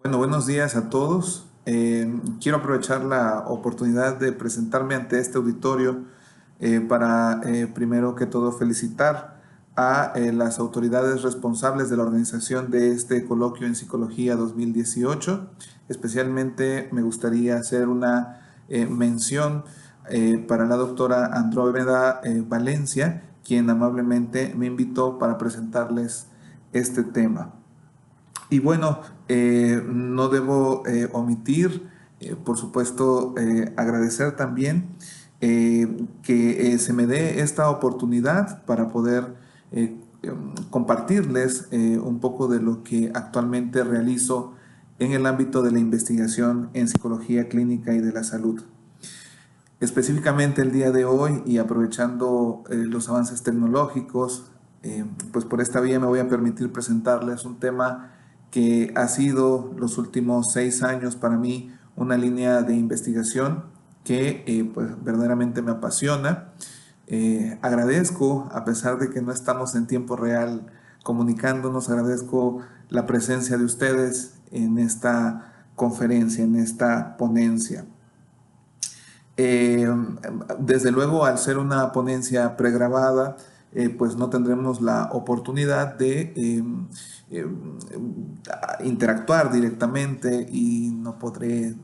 Bueno, buenos días a todos. Quiero aprovechar la oportunidad de presentarme ante este auditorio para, primero que todo, felicitar a las autoridades responsables de la organización de este coloquio en Psicología 2018. Especialmente me gustaría hacer una mención para la doctora Andrómeda Valencia, quien amablemente me invitó para presentarles este tema. Y bueno, no debo omitir, por supuesto, agradecer también que se me dé esta oportunidad para poder compartirles un poco de lo que actualmente realizo en el ámbito de la investigación en psicología clínica y de la salud. Específicamente el día de hoy y aprovechando los avances tecnológicos, pues por esta vía me voy a permitir presentarles un tema que ha sido los últimos 6 años para mí una línea de investigación que pues verdaderamente me apasiona. Agradezco, a pesar de que no estamos en tiempo real comunicándonos, agradezco la presencia de ustedes en esta conferencia, en esta ponencia. Eh, Desde luego, al ser una ponencia pregrabada, pues no tendremos la oportunidad de eh, interactuar directamente y no podré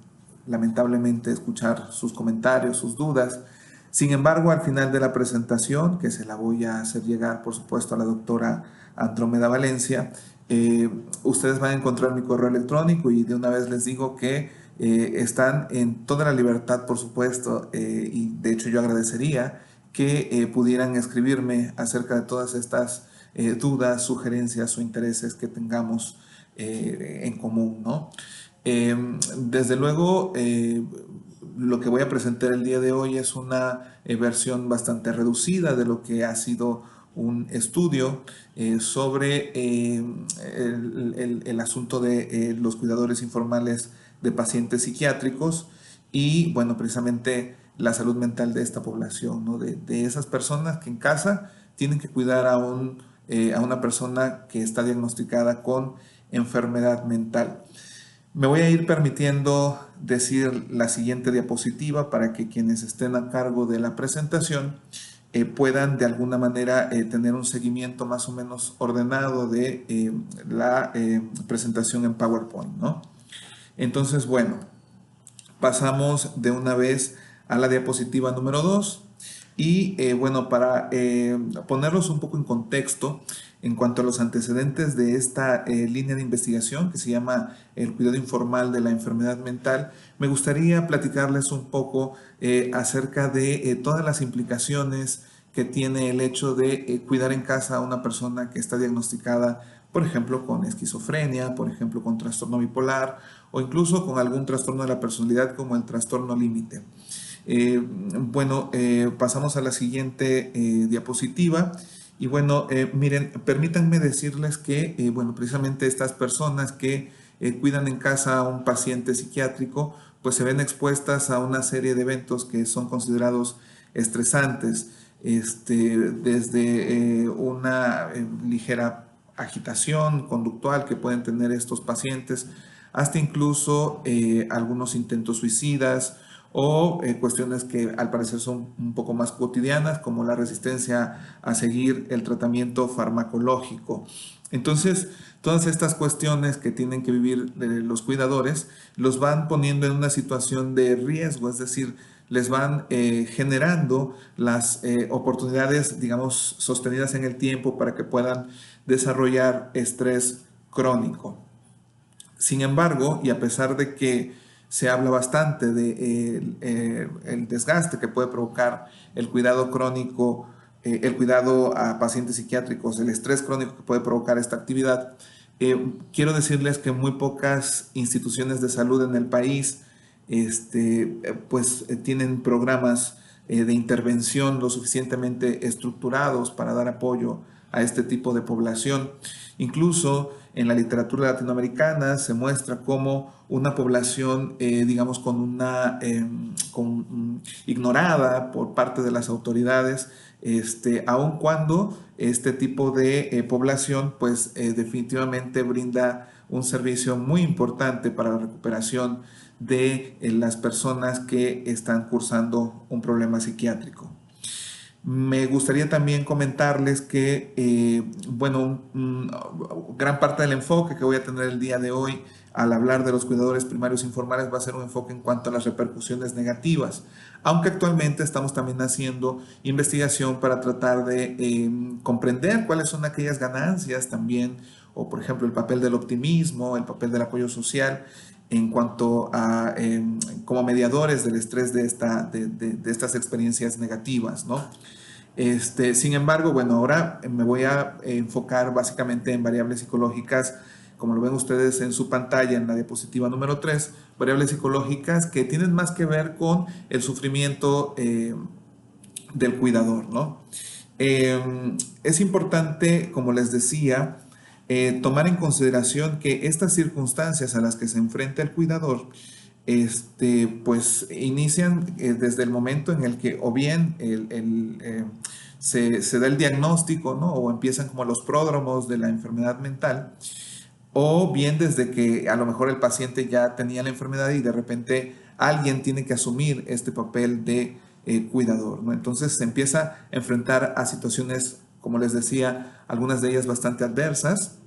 lamentablemente escuchar sus comentarios, sus dudas. Sin embargo, al final de la presentación, que se la voy a hacer llegar, por supuesto, a la doctora Andrómeda Valencia, ustedes van a encontrar mi correo electrónico y de una vez les digo que están en toda la libertad, por supuesto, y de hecho yo agradecería que pudieran escribirme acerca de todas estas dudas, sugerencias o intereses que tengamos en común, ¿no? Desde luego, lo que voy a presentar el día de hoy es una versión bastante reducida de lo que ha sido un estudio sobre el asunto de los cuidadores informales de pacientes psiquiátricos y, bueno, precisamente la salud mental de esta población, ¿no? De esas personas que en casa tienen que cuidar a una persona que está diagnosticada con enfermedad mental. Me voy a ir permitiendo decir la siguiente diapositiva para que quienes estén a cargo de la presentación puedan de alguna manera tener un seguimiento más o menos ordenado de la presentación en PowerPoint, ¿no? Entonces, bueno, pasamos de una vez a la diapositiva número 2 y bueno, para ponerlos un poco en contexto en cuanto a los antecedentes de esta línea de investigación que se llama el cuidado informal de la enfermedad mental, me gustaría platicarles un poco acerca de todas las implicaciones que tiene el hecho de cuidar en casa a una persona que está diagnosticada, por ejemplo, con esquizofrenia, por ejemplo, con trastorno bipolar o incluso con algún trastorno de la personalidad como el trastorno límite. Bueno, pasamos a la siguiente diapositiva. Y bueno, miren, permítanme decirles que, bueno, precisamente estas personas que cuidan en casa a un paciente psiquiátrico, pues se ven expuestas a una serie de eventos que son considerados estresantes, desde una ligera agitación conductual que pueden tener estos pacientes, hasta incluso algunos intentos suicidas o cuestiones que al parecer son un poco más cotidianas, como la resistencia a seguir el tratamiento farmacológico. Entonces, todas estas cuestiones que tienen que vivir los cuidadores los van poniendo en una situación de riesgo, es decir, les van generando las oportunidades, digamos, sostenidas en el tiempo para que puedan desarrollar estrés crónico. Sin embargo, y a pesar de que se habla bastante de el desgaste que puede provocar el cuidado crónico, el cuidado a pacientes psiquiátricos, el estrés crónico que puede provocar esta actividad, quiero decirles que muy pocas instituciones de salud en el país tienen programas de intervención lo suficientemente estructurados para dar apoyo a este tipo de población. Incluso en la literatura latinoamericana se muestra como una población, digamos, ignorada por parte de las autoridades, aun cuando este tipo de población, pues definitivamente brinda un servicio muy importante para la recuperación de las personas que están cursando un problema psiquiátrico. Me gustaría también comentarles que, bueno, gran parte del enfoque que voy a tener el día de hoy al hablar de los cuidadores primarios informales va a ser un enfoque en cuanto a las repercusiones negativas, aunque actualmente estamos también haciendo investigación para tratar de comprender cuáles son aquellas ganancias también, o por ejemplo el papel del optimismo, el papel del apoyo social en cuanto a como mediadores del estrés de estas experiencias negativas, ¿no? Sin embargo, bueno, ahora me voy a enfocar básicamente en variables psicológicas, como lo ven ustedes en su pantalla en la diapositiva número 3, variables psicológicas que tienen más que ver con el sufrimiento del cuidador, ¿no? Es importante, como les decía, tomar en consideración que estas circunstancias a las que se enfrenta el cuidador, pues inician desde el momento en el que o bien se da el diagnóstico, ¿no? O empiezan como los pródromos de la enfermedad mental, o bien desde que a lo mejor el paciente ya tenía la enfermedad y de repente alguien tiene que asumir este papel de cuidador, ¿no? Entonces se empieza a enfrentar a situaciones, como les decía, algunas de ellas bastante adversas.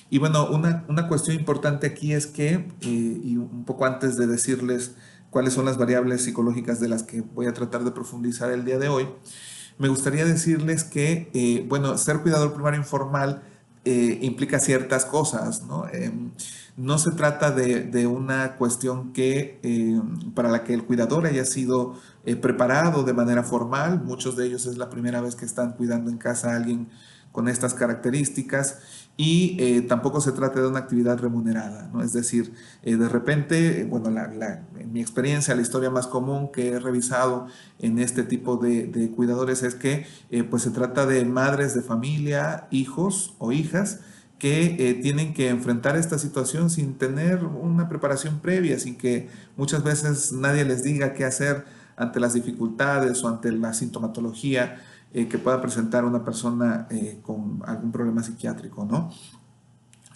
Y bueno, una cuestión importante aquí es que, y un poco antes de decirles cuáles son las variables psicológicas de las que voy a tratar de profundizar el día de hoy, me gustaría decirles que, bueno, ser cuidador primario informal implica ciertas cosas, ¿no? No se trata de una cuestión para la que el cuidador haya sido preparado de manera formal. Muchos de ellos es la primera vez que están cuidando en casa a alguien con estas características, y tampoco se trata de una actividad remunerada, ¿no? Es decir, de repente, bueno, en mi experiencia, la historia más común que he revisado en este tipo de cuidadores es que pues se trata de madres de familia, hijos o hijas que tienen que enfrentar esta situación sin tener una preparación previa, sin que muchas veces nadie les diga qué hacer ante las dificultades o ante la sintomatología que pueda presentar una persona con algún problema psiquiátrico, ¿no?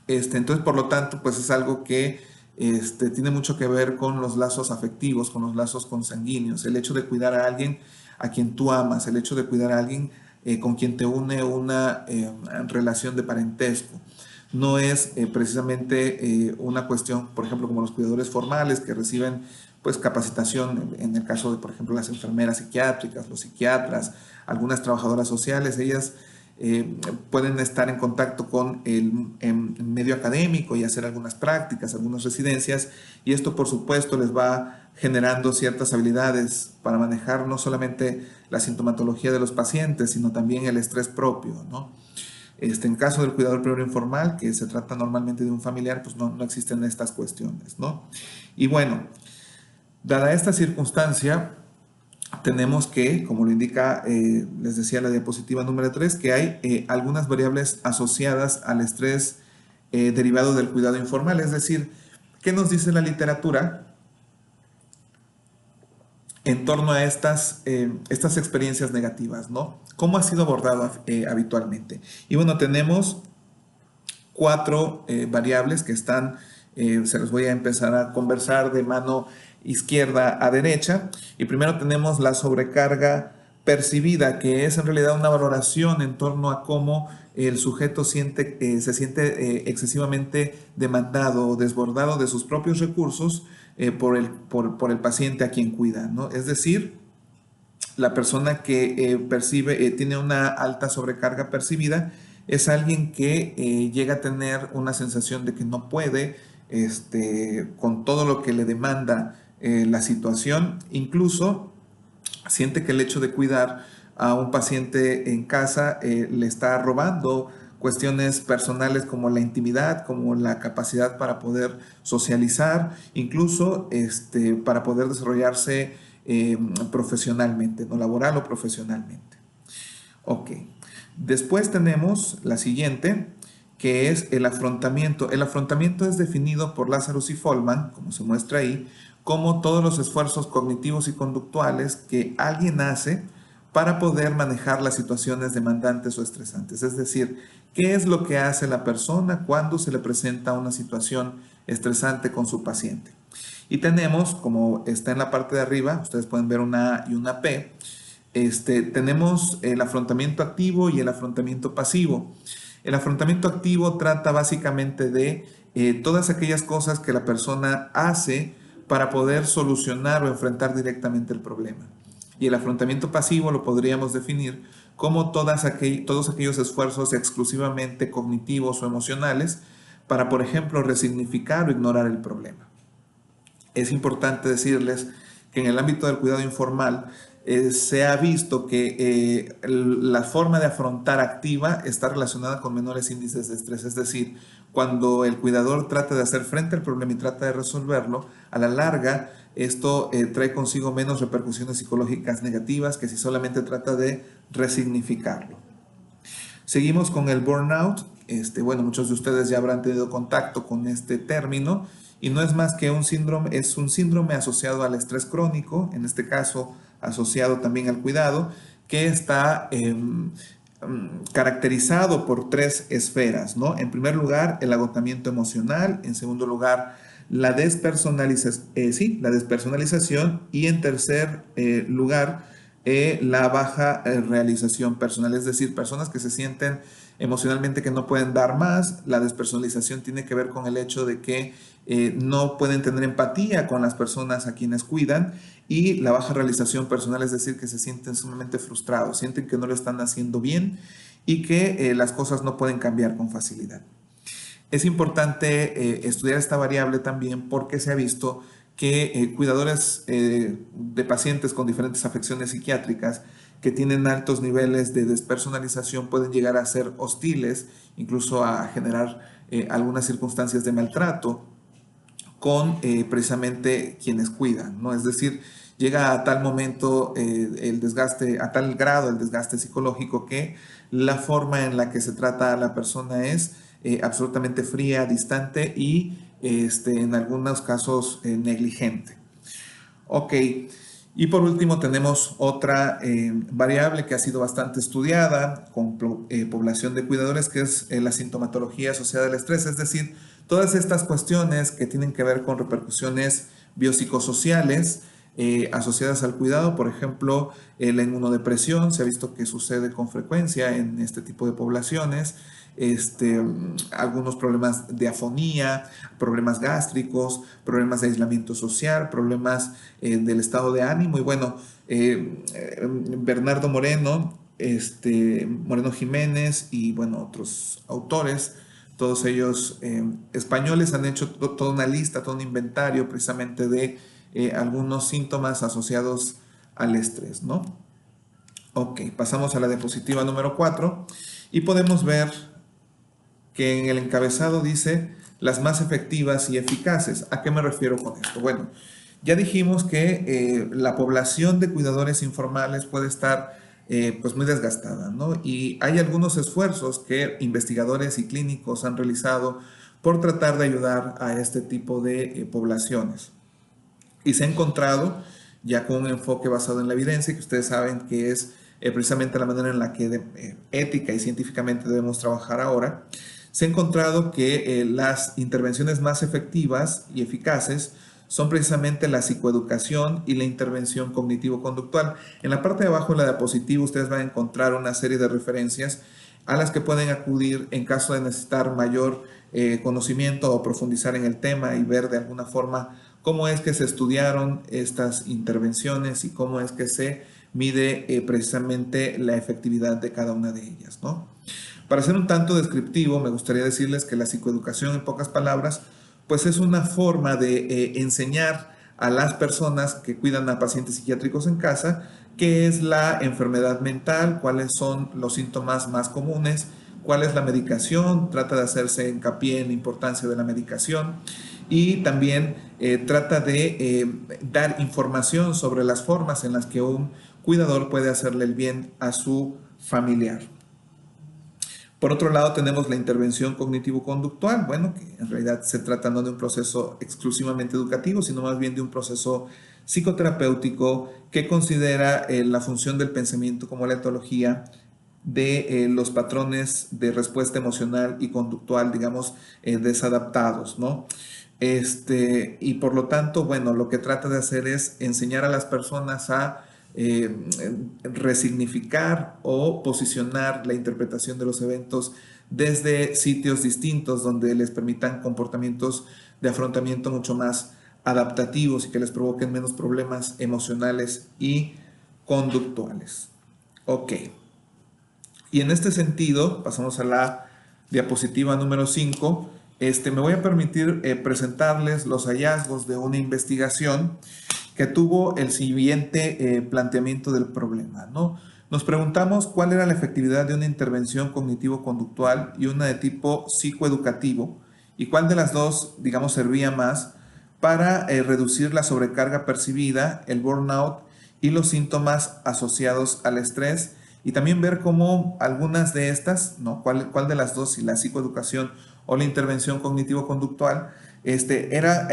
Entonces, por lo tanto, pues es algo que tiene mucho que ver con los lazos afectivos, con los lazos consanguíneos, el hecho de cuidar a alguien a quien tú amas, el hecho de cuidar a alguien con quien te une una relación de parentesco. No es precisamente una cuestión, por ejemplo, como los cuidadores formales que reciben pues capacitación, en el caso de, por ejemplo, las enfermeras psiquiátricas, los psiquiatras, algunas trabajadoras sociales, ellas pueden estar en contacto con el medio académico y hacer algunas prácticas, algunas residencias, y esto por supuesto les va generando ciertas habilidades para manejar no solamente la sintomatología de los pacientes, sino también el estrés propio, ¿no? En caso del cuidador primario informal, que se trata normalmente de un familiar, pues no existen estas cuestiones, ¿no? Y bueno, dada esta circunstancia, tenemos que, como lo indica, les decía la diapositiva número 3, que hay algunas variables asociadas al estrés derivado del cuidado informal. Es decir, ¿qué nos dice la literatura en torno a estas experiencias negativas, ¿no? ¿Cómo ha sido abordado habitualmente? Y bueno, tenemos 4 variables que están, se los voy a empezar a conversar de mano izquierda a derecha. Y primero tenemos la sobrecarga percibida, que es en realidad una valoración en torno a cómo el sujeto se siente excesivamente demandado o desbordado de sus propios recursos por el paciente a quien cuida, ¿no? Es decir, la persona que tiene una alta sobrecarga percibida es alguien que llega a tener una sensación de que no puede con todo lo que le demanda la situación. Incluso siente que el hecho de cuidar a un paciente en casa le está robando cuestiones personales como la intimidad, como la capacidad para poder socializar, incluso para poder desarrollarse profesionalmente, no laboral o profesionalmente. Ok. Después tenemos la siguiente, que es el afrontamiento. El afrontamiento es definido por Lazarus y Folman, como se muestra ahí, como todos los esfuerzos cognitivos y conductuales que alguien hace para poder manejar las situaciones demandantes o estresantes. Es decir, ¿qué es lo que hace la persona cuando se le presenta una situación estresante con su paciente? Y tenemos, como está en la parte de arriba, ustedes pueden ver una A y una P, tenemos el afrontamiento activo y el afrontamiento pasivo. El afrontamiento activo trata básicamente de todas aquellas cosas que la persona hace para poder solucionar o enfrentar directamente el problema. Y el afrontamiento pasivo lo podríamos definir como todos aquellos esfuerzos exclusivamente cognitivos o emocionales para, por ejemplo, resignificar o ignorar el problema. Es importante decirles que en el ámbito del cuidado informal se ha visto que la forma de afrontar activa está relacionada con menores índices de estrés. Es decir, cuando el cuidador trata de hacer frente al problema y trata de resolverlo, a la larga esto trae consigo menos repercusiones psicológicas negativas que si solamente trata de resignificarlo. Seguimos con el burnout. Bueno, muchos de ustedes ya habrán tenido contacto con este término y no es más que un síndrome, es un síndrome asociado al estrés crónico, en este caso asociado también al cuidado, que está caracterizado por tres esferas, ¿no? En primer lugar, el agotamiento emocional, en segundo lugar, la despersonalización y en tercer lugar, la baja realización personal, es decir, personas que se sienten emocionalmente que no pueden dar más. La despersonalización tiene que ver con el hecho de que no pueden tener empatía con las personas a quienes cuidan, y la baja realización personal, es decir, que se sienten sumamente frustrados, sienten que no lo están haciendo bien y que las cosas no pueden cambiar con facilidad. Es importante estudiar esta variable también porque se ha visto que cuidadores de pacientes con diferentes afecciones psiquiátricas que tienen altos niveles de despersonalización pueden llegar a ser hostiles, incluso a generar algunas circunstancias de maltrato con precisamente quienes cuidan, ¿no? Es decir, llega a tal momento el desgaste, a tal grado el desgaste psicológico que la forma en la que se trata a la persona es absolutamente fría, distante y en algunos casos negligente. Ok, y por último tenemos otra variable que ha sido bastante estudiada con población de cuidadores, que es la sintomatología asociada al estrés, es decir, todas estas cuestiones que tienen que ver con repercusiones biopsicosociales asociadas al cuidado. Por ejemplo, la inmunodepresión se ha visto que sucede con frecuencia en este tipo de poblaciones. Algunos problemas de afonía, problemas gástricos, problemas de aislamiento social, problemas del estado de ánimo. Y bueno, Bernardo Moreno, Moreno Jiménez y bueno, otros autores, todos ellos españoles, han hecho toda una lista, todo un inventario precisamente de algunos síntomas asociados al estrés, ¿no? Ok, pasamos a la diapositiva número 4 y podemos ver que en el encabezado dice las más efectivas y eficaces. ¿A qué me refiero con esto? Bueno, ya dijimos que la población de cuidadores informales puede estar pues muy desgastada, ¿no? Y hay algunos esfuerzos que investigadores y clínicos han realizado por tratar de ayudar a este tipo de poblaciones. Y se ha encontrado ya con un enfoque basado en la evidencia, que ustedes saben que es precisamente la manera en la que ética y científicamente debemos trabajar ahora. Se ha encontrado que las intervenciones más efectivas y eficaces son precisamente la psicoeducación y la intervención cognitivo-conductual. En la parte de abajo de la diapositiva ustedes van a encontrar una serie de referencias a las que pueden acudir en caso de necesitar mayor conocimiento o profundizar en el tema y ver de alguna forma cómo es que se estudiaron estas intervenciones y cómo es que se mide precisamente la efectividad de cada una de ellas, ¿no? Para ser un tanto descriptivo, me gustaría decirles que la psicoeducación, en pocas palabras, pues es una forma de enseñar a las personas que cuidan a pacientes psiquiátricos en casa qué es la enfermedad mental, cuáles son los síntomas más comunes, cuál es la medicación, trata de hacerse hincapié en la importancia de la medicación y también trata de dar información sobre las formas en las que un cuidador puede hacerle el bien a su familiar. Por otro lado, tenemos la intervención cognitivo-conductual, bueno, que en realidad se trata no de un proceso exclusivamente educativo, sino más bien de un proceso psicoterapéutico que considera la función del pensamiento como la etología de los patrones de respuesta emocional y conductual, digamos, desadaptados, ¿no? Y por lo tanto, bueno, lo que trata de hacer es enseñar a las personas a eh, resignificar o posicionar la interpretación de los eventos desde sitios distintos donde les permitan comportamientos de afrontamiento mucho más adaptativos y que les provoquen menos problemas emocionales y conductuales. Ok. Y en este sentido, pasamos a la diapositiva número 5. Me voy a permitir presentarles los hallazgos de una investigación que tuvo el siguiente planteamiento del problema, ¿no? Nos preguntamos cuál era la efectividad de una intervención cognitivo-conductual y una de tipo psicoeducativo y cuál de las dos, digamos, servía más para reducir la sobrecarga percibida, el burnout y los síntomas asociados al estrés, y también ver cómo algunas de estas, ¿no? ¿Cuál de las dos, si la psicoeducación o la intervención cognitivo-conductual, era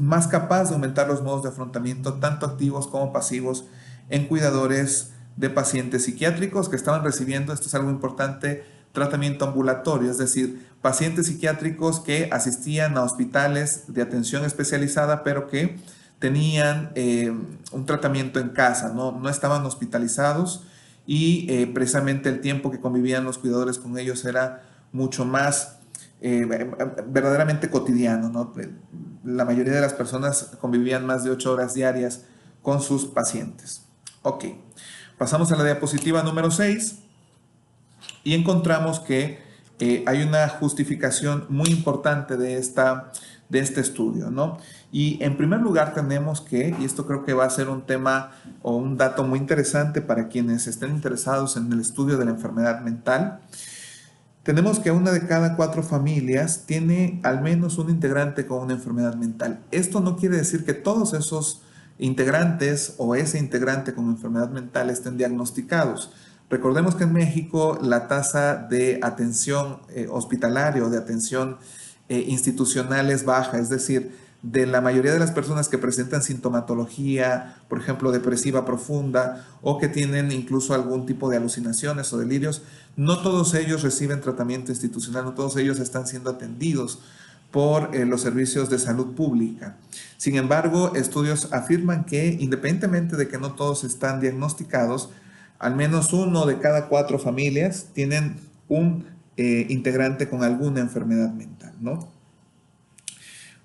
más capaz de aumentar los modos de afrontamiento, tanto activos como pasivos, en cuidadores de pacientes psiquiátricos que estaban recibiendo, esto es algo importante, tratamiento ambulatorio, es decir, pacientes psiquiátricos que asistían a hospitales de atención especializada, pero que tenían un tratamiento en casa, no estaban hospitalizados, y precisamente el tiempo que convivían los cuidadores con ellos era mucho más verdaderamente cotidiano, ¿no? La mayoría de las personas convivían más de 8 horas diarias con sus pacientes. Ok, pasamos a la diapositiva número 6 y encontramos que hay una justificación muy importante de este estudio, ¿no? Y en primer lugar tenemos que, y esto creo que va a ser un tema o un dato muy interesante para quienes estén interesados en el estudio de la enfermedad mental, tenemos que 1 de cada 4 familias tiene al menos un integrante con una enfermedad mental. Esto no quiere decir que todos esos integrantes o ese integrante con enfermedad mental estén diagnosticados. Recordemos que en México la tasa de atención hospitalaria o de atención institucional es baja, es decir, de la mayoría de las personas que presentan sintomatología, por ejemplo, depresiva profunda o que tienen incluso algún tipo de alucinaciones o delirios, no todos ellos reciben tratamiento institucional, no todos ellos están siendo atendidos por los servicios de salud pública. Sin embargo, estudios afirman que independientemente de que no todos están diagnosticados, al menos 1 de cada 4 familias tienen un integrante con alguna enfermedad mental, ¿no?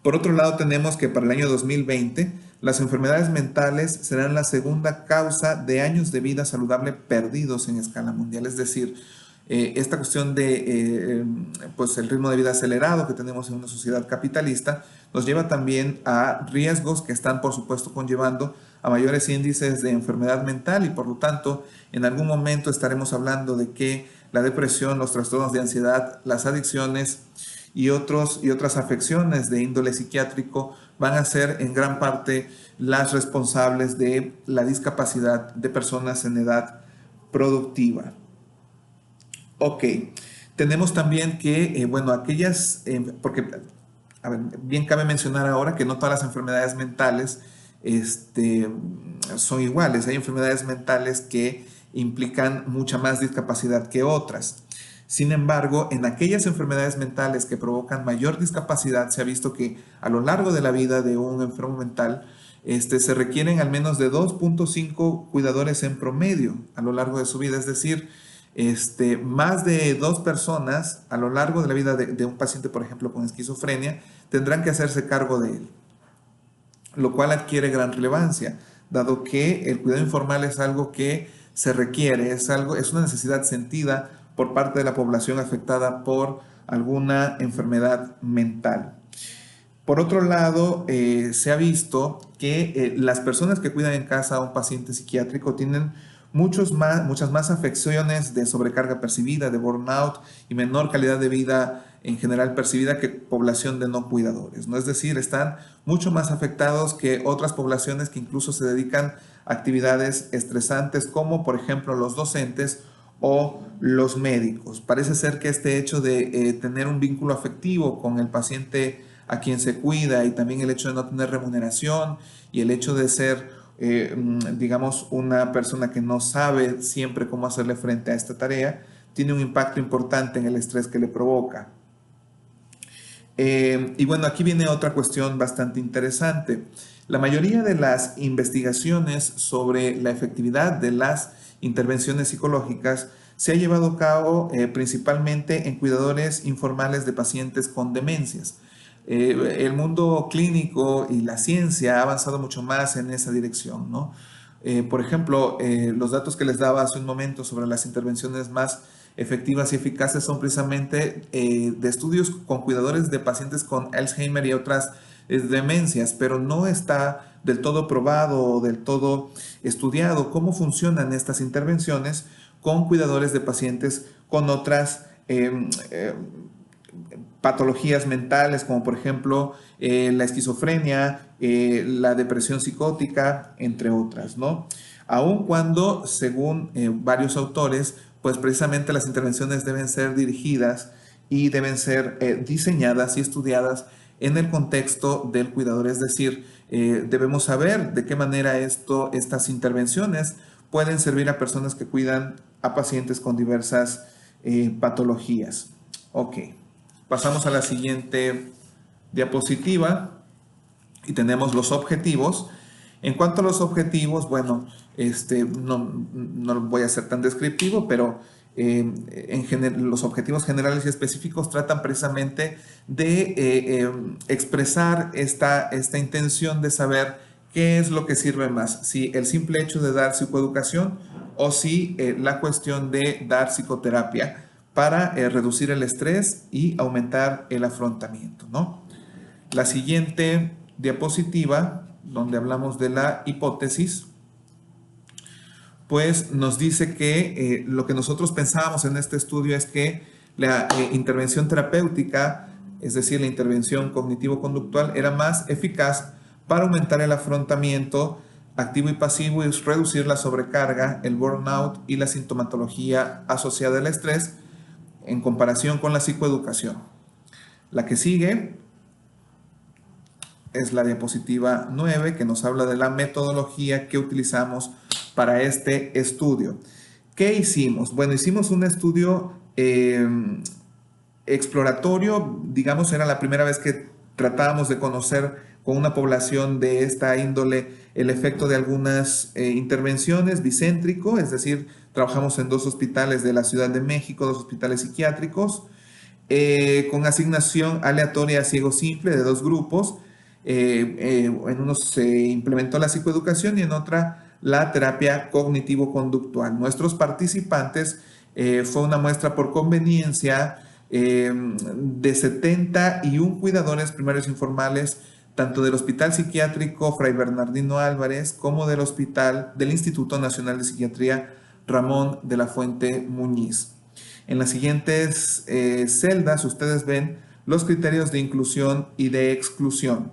Por otro lado, tenemos que para el año 2020, las enfermedades mentales serán la segunda causa de años de vida saludable perdidos en escala mundial. Es decir, esta cuestión de pues el ritmo de vida acelerado que tenemos en una sociedad capitalista nos lleva también a riesgos que están, por supuesto, conllevando a mayores índices de enfermedad mental y, por lo tanto, en algún momento estaremos hablando de que la depresión, los trastornos de ansiedad, las adicciones y otras afecciones de índole psiquiátrico van a ser en gran parte las responsables de la discapacidad de personas en edad productiva. Ok, tenemos también que, bueno, aquellas, porque a ver, bien cabe mencionar ahora que no todas las enfermedades mentales son iguales. Hay enfermedades mentales que implican mucha más discapacidad que otras. Sin embargo, en aquellas enfermedades mentales que provocan mayor discapacidad, se ha visto que a lo largo de la vida de un enfermo mental, se requieren al menos de 2.5 cuidadores en promedio a lo largo de su vida. Es decir, más de 2 personas a lo largo de la vida de un paciente, por ejemplo, con esquizofrenia, tendrán que hacerse cargo de él, lo cual adquiere gran relevancia, dado que el cuidado informal es algo que se requiere, es una necesidad sentida por parte de la población afectada por alguna enfermedad mental. Por otro lado, se ha visto que las personas que cuidan en casa a un paciente psiquiátrico tienen muchas más afecciones de sobrecarga percibida, de burnout y menor calidad de vida en general percibida que población de no cuidadores, ¿no? Es decir, están mucho más afectados que otras poblaciones que incluso se dedican a actividades estresantes como por ejemplo los docentes o los médicos. Parece ser que este hecho de tener un vínculo afectivo con el paciente a quien se cuida y también el hecho de no tener remuneración y el hecho de ser, digamos, una persona que no sabe siempre cómo hacerle frente a esta tarea, tiene un impacto importante en el estrés que le provoca. Y bueno, aquí viene otra cuestión bastante interesante. La mayoría de las investigaciones sobre la efectividad de las intervenciones psicológicas se ha llevado a cabo principalmente en cuidadores informales de pacientes con demencias. El mundo clínico y la ciencia ha avanzado mucho más en esa dirección, ¿no? Por ejemplo, los datos que les daba hace un momento sobre las intervenciones más efectivas y eficaces son precisamente de estudios con cuidadores de pacientes con Alzheimer y otras demencias, pero no está del todo probado o del todo estudiado cómo funcionan estas intervenciones con cuidadores de pacientes con otras patologías mentales, como por ejemplo la esquizofrenia, la depresión psicótica, entre otras, ¿no? Aun cuando, según varios autores, pues precisamente las intervenciones deben ser dirigidas y deben ser diseñadas y estudiadas en el contexto del cuidador, es decir, debemos saber de qué manera estas intervenciones pueden servir a personas que cuidan a pacientes con diversas patologías. Ok, pasamos a la siguiente diapositiva y tenemos los objetivos. En cuanto a los objetivos, bueno, no voy a ser tan descriptivo, pero los objetivos generales y específicos tratan precisamente de expresar esta intención de saber qué es lo que sirve más, si el simple hecho de dar psicoeducación o si la cuestión de dar psicoterapia para reducir el estrés y aumentar el afrontamiento, ¿no? La siguiente diapositiva, donde hablamos de la hipótesis, pues nos dice que lo que nosotros pensábamos en este estudio es que la intervención terapéutica, es decir, la intervención cognitivo-conductual, era más eficaz para aumentar el afrontamiento activo y pasivo y reducir la sobrecarga, el burnout y la sintomatología asociada al estrés en comparación con la psicoeducación. La que sigue es la diapositiva 9, que nos habla de la metodología que utilizamos para este estudio. ¿Qué hicimos? Bueno, hicimos un estudio exploratorio, digamos, era la primera vez que tratábamos de conocer con una población de esta índole el efecto de algunas intervenciones bicéntrico, es decir, trabajamos en 2 hospitales de la Ciudad de México, 2 hospitales psiquiátricos, con asignación aleatoria a ciego simple de 2 grupos. En uno se implementó la psicoeducación y en otra la terapia cognitivo-conductual. Nuestros participantes fue una muestra por conveniencia de 71 cuidadores primarios informales, tanto del Hospital Psiquiátrico Fray Bernardino Álvarez como del Instituto Nacional de Psiquiatría Ramón de la Fuente Muñiz. En las siguientes celdas ustedes ven los criterios de inclusión y de exclusión.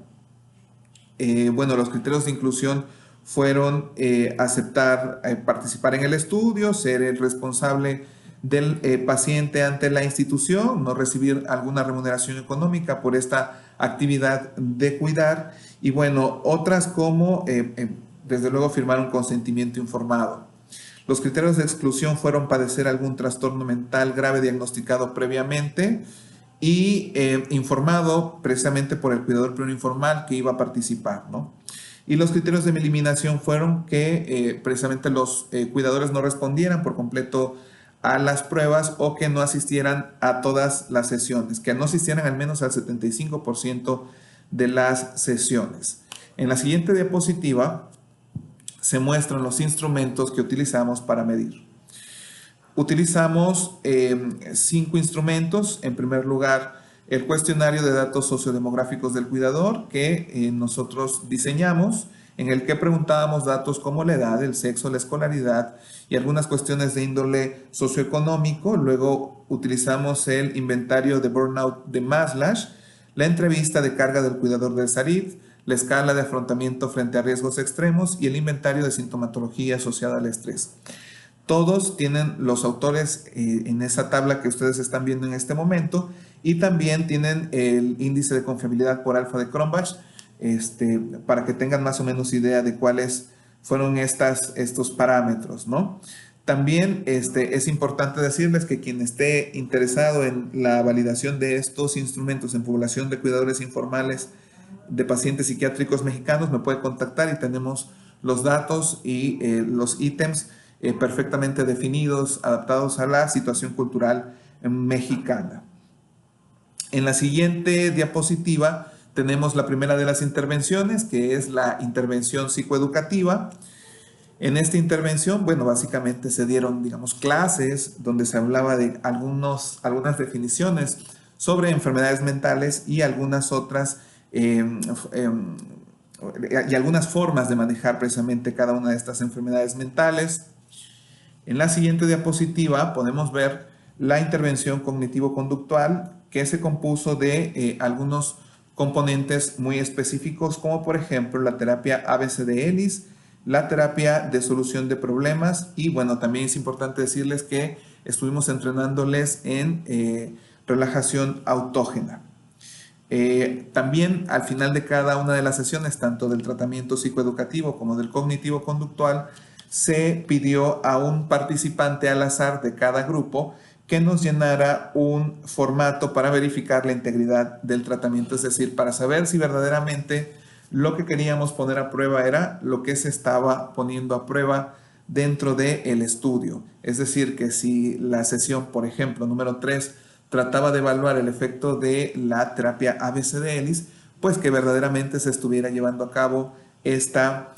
Bueno, los criterios de inclusión fueron aceptar participar en el estudio, ser el responsable del paciente ante la institución, no recibir alguna remuneración económica por esta actividad de cuidar y bueno, otras como desde luego firmar un consentimiento informado. Los criterios de exclusión fueron padecer algún trastorno mental grave diagnosticado previamente y informado precisamente por el cuidador primario informal que iba a participar, ¿no? Y los criterios de eliminación fueron que precisamente los cuidadores no respondieran por completo a las pruebas o que no asistieran a todas las sesiones, que no asistieran al menos al 75% de las sesiones. En la siguiente diapositiva se muestran los instrumentos que utilizamos para medir. Utilizamos 5 instrumentos. En primer lugar, el cuestionario de datos sociodemográficos del cuidador que nosotros diseñamos, en el que preguntábamos datos como la edad, el sexo, la escolaridad y algunas cuestiones de índole socioeconómico. Luego utilizamos el inventario de burnout de Maslach, la entrevista de carga del cuidador del SARIF, la escala de afrontamiento frente a riesgos extremos y el inventario de sintomatología asociada al estrés. Todos tienen los autores en esa tabla que ustedes están viendo en este momento, y también tienen el índice de confiabilidad por alfa de Cronbach, para que tengan más o menos idea de cuáles fueron estos parámetros, ¿no? También es importante decirles que quien esté interesado en la validación de estos instrumentos en población de cuidadores informales de pacientes psiquiátricos mexicanos me puede contactar, y tenemos los datos y los ítems perfectamente definidos, adaptados a la situación cultural mexicana. En la siguiente diapositiva tenemos la primera de las intervenciones, que es la intervención psicoeducativa. En esta intervención, bueno, básicamente se dieron, digamos, clases donde se hablaba de algunas definiciones sobre enfermedades mentales y algunas otras, y algunas formas de manejar precisamente cada una de estas enfermedades mentales. En la siguiente diapositiva podemos ver la intervención cognitivo-conductual, que se compuso de algunos componentes muy específicos, como por ejemplo la terapia ABC-Ellis, la terapia de solución de problemas, y bueno, también es importante decirles que estuvimos entrenándoles en relajación autógena. También al final de cada una de las sesiones, tanto del tratamiento psicoeducativo como del cognitivo-conductual, se pidió a un participante al azar de cada grupo que nos llenara un formato para verificar la integridad del tratamiento, es decir, para saber si verdaderamente lo que queríamos poner a prueba era lo que se estaba poniendo a prueba dentro del estudio. Es decir, que si la sesión, por ejemplo, número 3, trataba de evaluar el efecto de la terapia ABC-Ellis, pues que verdaderamente se estuviera llevando a cabo esta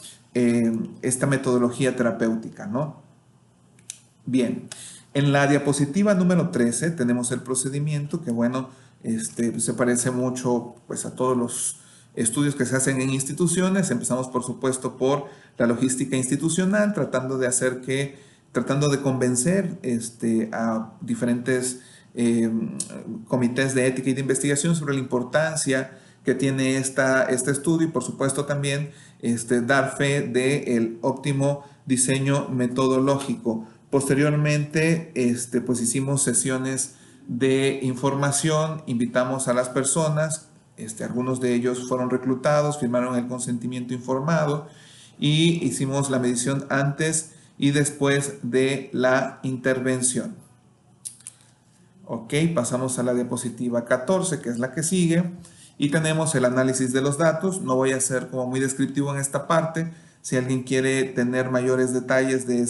metodología terapéutica, ¿no? Bien, en la diapositiva número 13 tenemos el procedimiento que, bueno, se parece mucho pues, a todos los estudios que se hacen en instituciones. Empezamos, por supuesto, por la logística institucional, tratando de convencer a diferentes comités de ética y de investigación sobre la importancia que tiene este estudio, y por supuesto también dar fe del óptimo diseño metodológico. Posteriormente, pues hicimos sesiones de información, invitamos a las personas, algunos de ellos fueron reclutados, firmaron el consentimiento informado, y hicimos la medición antes y después de la intervención. Ok, pasamos a la diapositiva 14, que es la que sigue, y tenemos el análisis de los datos. No voy a ser como muy descriptivo en esta parte. Si alguien quiere tener mayores detalles de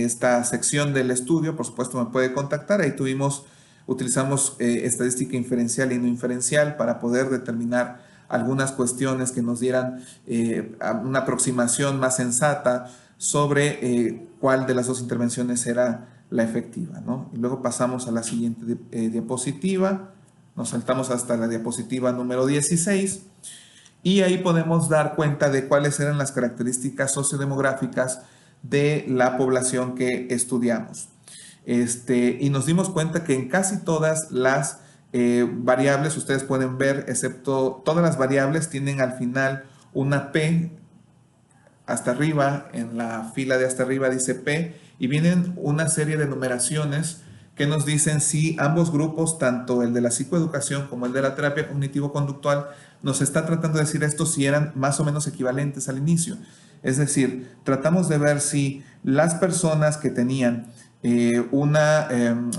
esta sección del estudio, por supuesto me puede contactar. Ahí utilizamos estadística inferencial y no inferencial para poder determinar algunas cuestiones que nos dieran una aproximación más sensata sobre cuál de las dos intervenciones era la efectiva, ¿no? Y luego pasamos a la siguiente diapositiva, nos saltamos hasta la diapositiva número 16, y ahí podemos dar cuenta de cuáles eran las características sociodemográficas de la población que estudiamos. Y nos dimos cuenta que en casi todas las variables, ustedes pueden ver, excepto todas las variables tienen al final una P hasta arriba, en la fila de hasta arriba dice P, y vienen una serie de numeraciones que nos dicen si ambos grupos, tanto el de la psicoeducación como el de la terapia cognitivo-conductual, nos está tratando de decir esto, si eran más o menos equivalentes al inicio. Es decir, tratamos de ver si las personas que tenían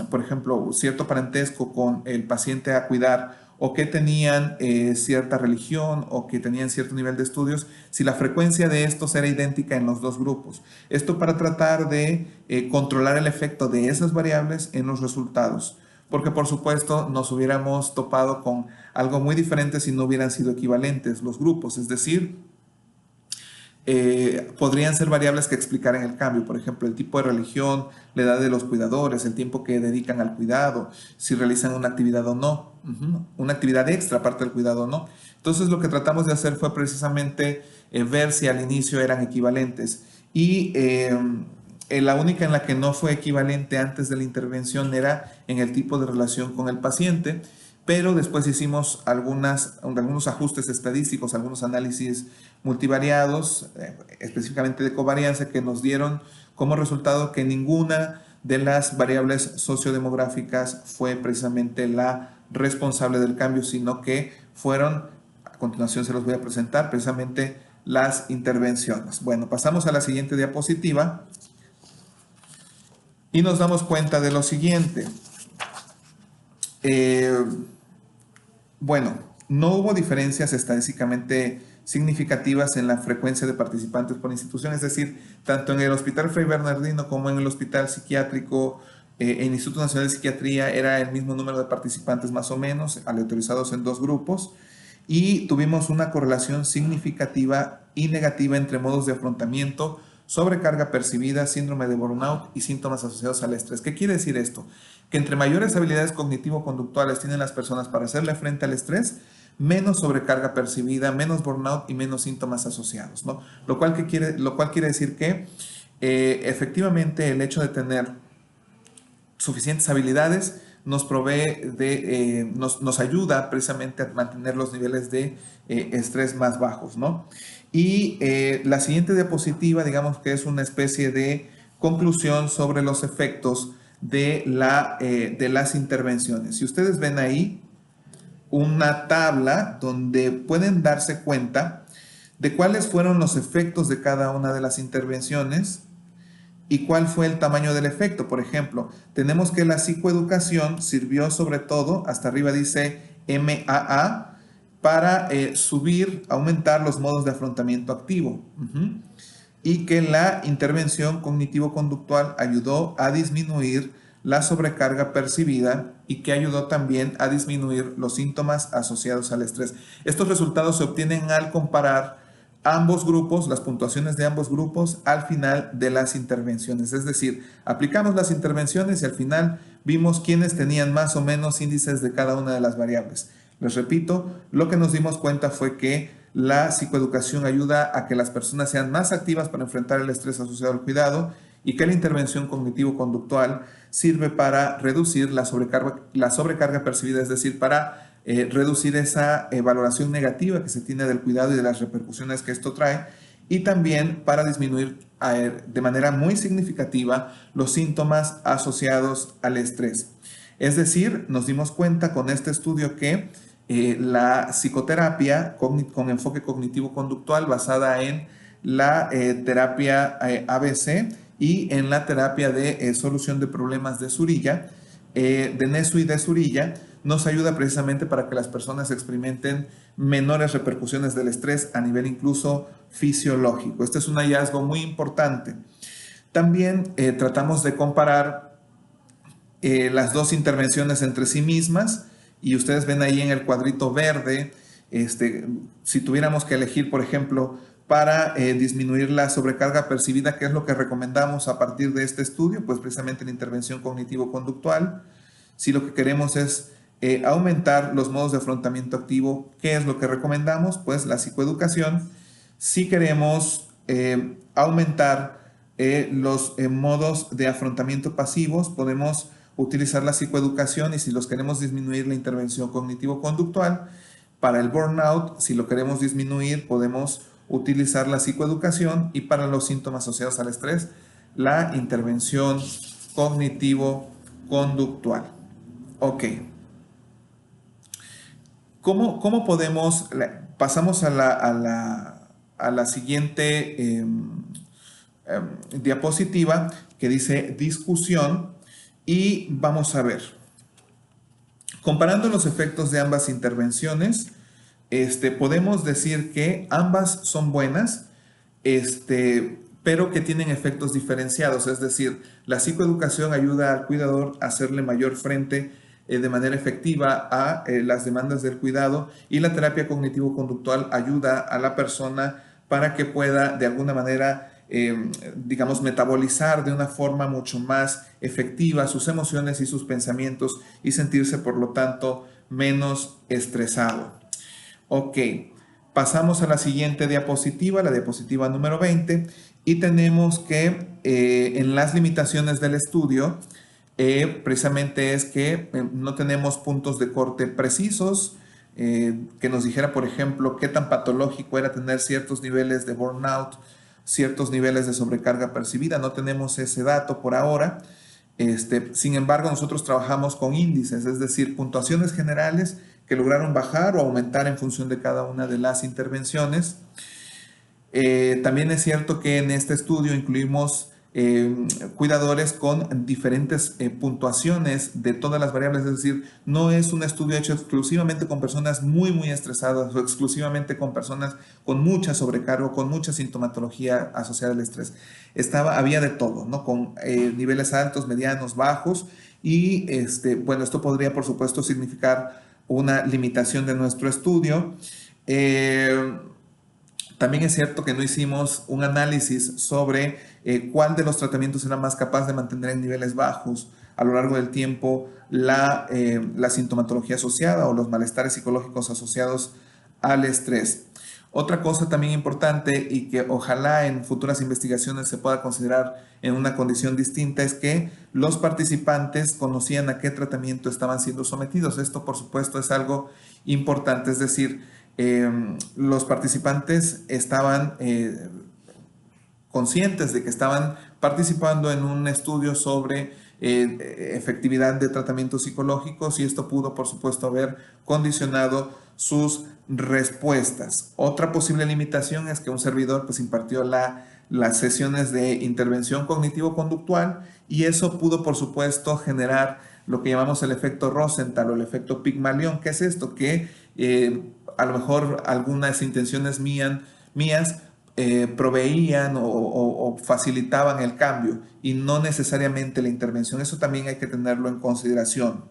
por ejemplo, cierto parentesco con el paciente a cuidar, o que tenían cierta religión, o que tenían cierto nivel de estudios, si la frecuencia de estos era idéntica en los dos grupos. Esto para tratar de controlar el efecto de esas variables en los resultados, porque por supuesto nos hubiéramos topado con algo muy diferente si no hubieran sido equivalentes los grupos, es decir, podrían ser variables que explicaran el cambio, por ejemplo, el tipo de religión, la edad de los cuidadores, el tiempo que dedican al cuidado, si realizan una actividad o no, una actividad extra aparte del cuidado o no. Entonces lo que tratamos de hacer fue precisamente ver si al inicio eran equivalentes, y la única en la que no fue equivalente antes de la intervención era en el tipo de relación con el paciente, pero después hicimos algunos ajustes estadísticos, algunos análisis multivariados, específicamente de covarianza, que nos dieron como resultado que ninguna de las variables sociodemográficas fue precisamente la responsable del cambio, sino que fueron, a continuación se los voy a presentar, precisamente las intervenciones. Bueno, pasamos a la siguiente diapositiva y nos damos cuenta de lo siguiente. Bueno, no hubo diferencias estadísticamente significativas en la frecuencia de participantes por institución, es decir, tanto en el Hospital Fray Bernardino como en el Hospital Psiquiátrico, en Instituto Nacional de Psiquiatría era el mismo número de participantes más o menos, aleatorizados en dos grupos, y tuvimos una correlación significativa y negativa entre modos de afrontamiento, sobrecarga percibida, síndrome de burnout y síntomas asociados al estrés. ¿Qué quiere decir esto? Que entre mayores habilidades cognitivo-conductuales tienen las personas para hacerle frente al estrés, menos sobrecarga percibida, menos burnout y menos síntomas asociados, ¿no? Lo cual quiere decir que efectivamente el hecho de tener suficientes habilidades nos provee nos ayuda precisamente a mantener los niveles de estrés más bajos, ¿no? Y la siguiente diapositiva, digamos que es una especie de conclusión sobre los efectos de las intervenciones. Si ustedes ven ahí una tabla donde pueden darse cuenta de cuáles fueron los efectos de cada una de las intervenciones y cuál fue el tamaño del efecto. Por ejemplo, tenemos que la psicoeducación sirvió sobre todo, hasta arriba dice MAA, para aumentar los modos de afrontamiento activo. Y que la intervención cognitivo-conductual ayudó a disminuir la sobrecarga percibida y que ayudó también a disminuir los síntomas asociados al estrés. Estos resultados se obtienen al comparar ambos grupos, las puntuaciones de ambos grupos al final de las intervenciones. Es decir, aplicamos las intervenciones y al final vimos quiénes tenían más o menos índices de cada una de las variables. Les repito, lo que nos dimos cuenta fue que la psicoeducación ayuda a que las personas sean más activas para enfrentar el estrés asociado al cuidado y que la intervención cognitivo-conductual sirve para reducir la sobrecarga percibida, es decir, para reducir esa valoración negativa que se tiene del cuidado y de las repercusiones que esto trae, y también para disminuir de manera muy significativa los síntomas asociados al estrés. Es decir, nos dimos cuenta con este estudio que la psicoterapia con enfoque cognitivo-conductual basada en la terapia ABC y en la terapia de solución de problemas de Zurilla, de Nesu y de Zurilla, nos ayuda precisamente para que las personas experimenten menores repercusiones del estrés a nivel incluso fisiológico. Este es un hallazgo muy importante. También tratamos de comparar las dos intervenciones entre sí mismas y ustedes ven ahí en el cuadrito verde, si tuviéramos que elegir, por ejemplo, para disminuir la sobrecarga percibida, ¿qué es lo que recomendamos a partir de este estudio? Pues precisamente la intervención cognitivo-conductual. Si lo que queremos es aumentar los modos de afrontamiento activo, ¿qué es lo que recomendamos? Pues la psicoeducación. Si queremos aumentar los modos de afrontamiento pasivos, podemos utilizar la psicoeducación, y si los queremos disminuir, la intervención cognitivo-conductual. Para el burnout, si lo queremos disminuir, podemos utilizar la psicoeducación, y para los síntomas asociados al estrés, la intervención cognitivo-conductual. Ok. ¿Cómo podemos? Pasamos a la siguiente diapositiva que dice discusión, y vamos a ver. Comparando los efectos de ambas intervenciones, podemos decir que ambas son buenas, pero que tienen efectos diferenciados. Es decir, la psicoeducación ayuda al cuidador a hacerle mayor frente de manera efectiva a las demandas del cuidado, y la terapia cognitivo-conductual ayuda a la persona para que pueda de alguna manera digamos, metabolizar de una forma mucho más efectiva sus emociones y sus pensamientos y sentirse, por lo tanto, menos estresado. Ok, pasamos a la siguiente diapositiva, la diapositiva número 20, y tenemos que en las limitaciones del estudio, precisamente es que no tenemos puntos de corte precisos, que nos dijera, por ejemplo, qué tan patológico era tener ciertos niveles de burnout ciertos niveles de sobrecarga percibida. No tenemos ese dato por ahora. Sin embargo, nosotros trabajamos con índices, es decir, puntuaciones generales que lograron bajar o aumentar en función de cada una de las intervenciones. También es cierto que en este estudio incluimos cuidadores con diferentes puntuaciones de todas las variables, es decir, no es un estudio hecho exclusivamente con personas muy estresadas o exclusivamente con personas con mucha sobrecarga, con mucha sintomatología asociada al estrés. Había de todo, ¿no? Con niveles altos, medianos, bajos y bueno, esto podría por supuesto significar una limitación de nuestro estudio. También es cierto que no hicimos un análisis sobre cuál de los tratamientos era más capaz de mantener en niveles bajos a lo largo del tiempo la sintomatología asociada o los malestares psicológicos asociados al estrés. Otra cosa también importante y que ojalá en futuras investigaciones se pueda considerar en una condición distinta es que los participantes conocían a qué tratamiento estaban siendo sometidos. Esto, por supuesto, es algo importante, es decir, los participantes estaban conscientes de que estaban participando en un estudio sobre efectividad de tratamientos psicológicos y esto pudo, por supuesto, haber condicionado sus respuestas. Otra posible limitación es que un servidor pues impartió las sesiones de intervención cognitivo-conductual y eso pudo, por supuesto, generar lo que llamamos el efecto Rosenthal o el efecto Pigmalión. ¿Qué es esto? Que a lo mejor algunas intenciones mías proveían o facilitaban el cambio y no necesariamente la intervención. Eso también hay que tenerlo en consideración.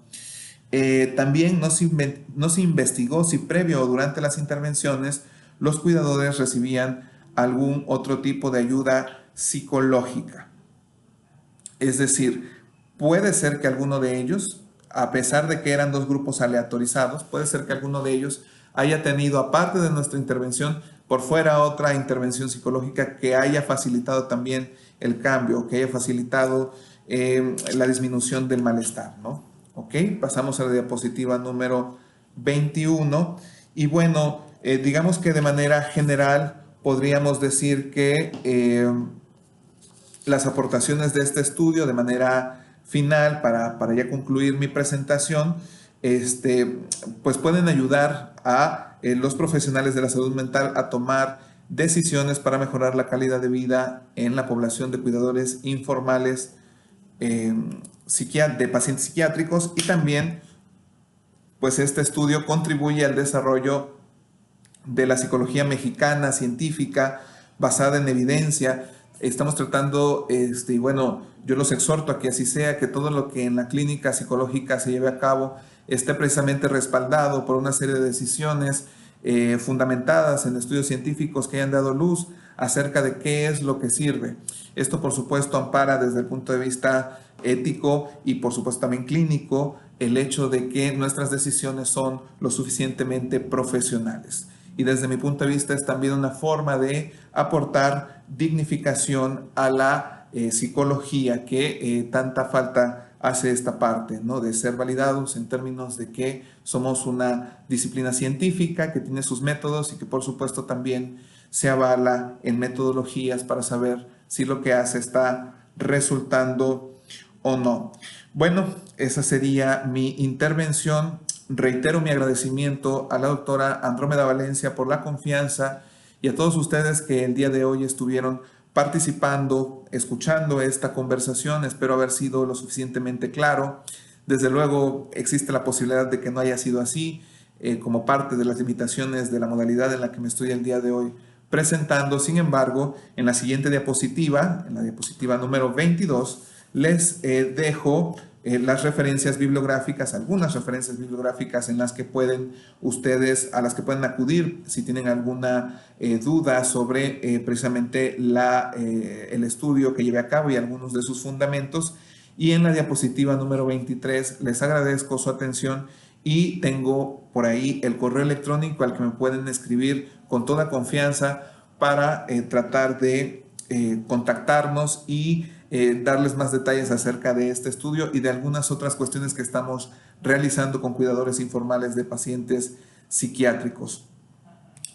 También no se investigó si previo o durante las intervenciones los cuidadores recibían algún otro tipo de ayuda psicológica. Es decir, puede ser que alguno de ellos, a pesar de que eran dos grupos aleatorizados, puede ser que alguno de ellos haya tenido, aparte de nuestra intervención, por fuera otra intervención psicológica que haya facilitado también el cambio, que haya facilitado la disminución del malestar, ¿no? Ok, pasamos a la diapositiva número 21. Y bueno, digamos que de manera general podríamos decir que las aportaciones de este estudio de manera final para ya concluir mi presentación, pues pueden ayudar a los profesionales de la salud mental a tomar decisiones para mejorar la calidad de vida en la población de cuidadores informales de pacientes psiquiátricos y también pues este estudio contribuye al desarrollo de la psicología mexicana científica basada en evidencia. Estamos tratando, y bueno, yo los exhorto a que así sea, que todo lo que en la clínica psicológica se lleve a cabo esté precisamente respaldado por una serie de decisiones fundamentadas en estudios científicos que hayan dado luz acerca de qué es lo que sirve. Esto, por supuesto, ampara desde el punto de vista ético y, por supuesto, también clínico el hecho de que nuestras decisiones son lo suficientemente profesionales. Y desde mi punto de vista es también una forma de aportar dignificación a la psicología que tanta falta hace esta parte, ¿no? De ser validados en términos de que somos una disciplina científica que tiene sus métodos y que por supuesto también se avala en metodologías para saber si lo que hace está resultando o no. Bueno, esa sería mi intervención. Reitero mi agradecimiento a la doctora Andrómeda Valencia por la confianza y a todos ustedes que el día de hoy estuvieron participando, escuchando esta conversación. Espero haber sido lo suficientemente claro. Desde luego existe la posibilidad de que no haya sido así, como parte de las limitaciones de la modalidad en la que me estoy el día de hoy presentando. Sin embargo, en la siguiente diapositiva, en la diapositiva número 22, les dejo las referencias bibliográficas, algunas referencias bibliográficas en las que pueden a las que pueden acudir si tienen alguna duda sobre precisamente el estudio que llevé a cabo y algunos de sus fundamentos. Y en la diapositiva número 23 les agradezco su atención y tengo por ahí el correo electrónico al que me pueden escribir con toda confianza para tratar de contactarnos y darles más detalles acerca de este estudio y de algunas otras cuestiones que estamos realizando con cuidadores informales de pacientes psiquiátricos.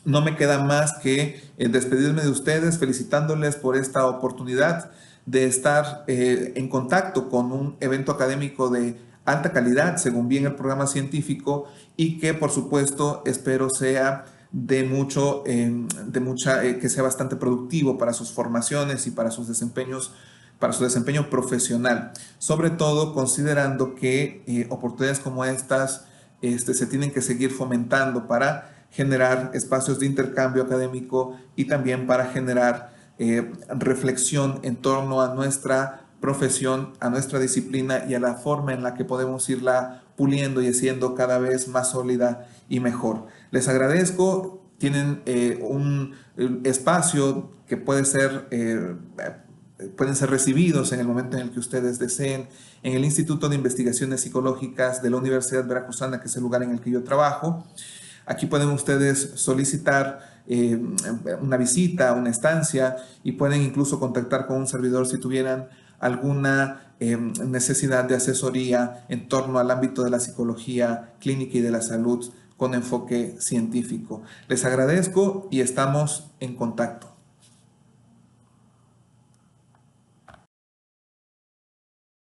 no me queda más que despedirme de ustedes, felicitándoles por esta oportunidad de estar en contacto con un evento académico de alta calidad, según bien el programa científico, y que por supuesto espero sea que sea bastante productivo para sus formaciones y para sus desempeños, para su desempeño profesional, sobre todo considerando que oportunidades como estas se tienen que seguir fomentando para generar espacios de intercambio académico y también para generar reflexión en torno a nuestra profesión, a nuestra disciplina y a la forma en la que podemos irla puliendo y haciendo cada vez más sólida y mejor. Les agradezco, tienen un espacio que pueden ser recibidos en el momento en el que ustedes deseen en el Instituto de Investigaciones Psicológicas de la Universidad Veracruzana, que es el lugar en el que yo trabajo. Aquí pueden ustedes solicitar una visita, una estancia, y pueden incluso contactar con un servidor si tuvieran alguna necesidad de asesoría en torno al ámbito de la psicología clínica y de la salud con enfoque científico. Les agradezco y estamos en contacto.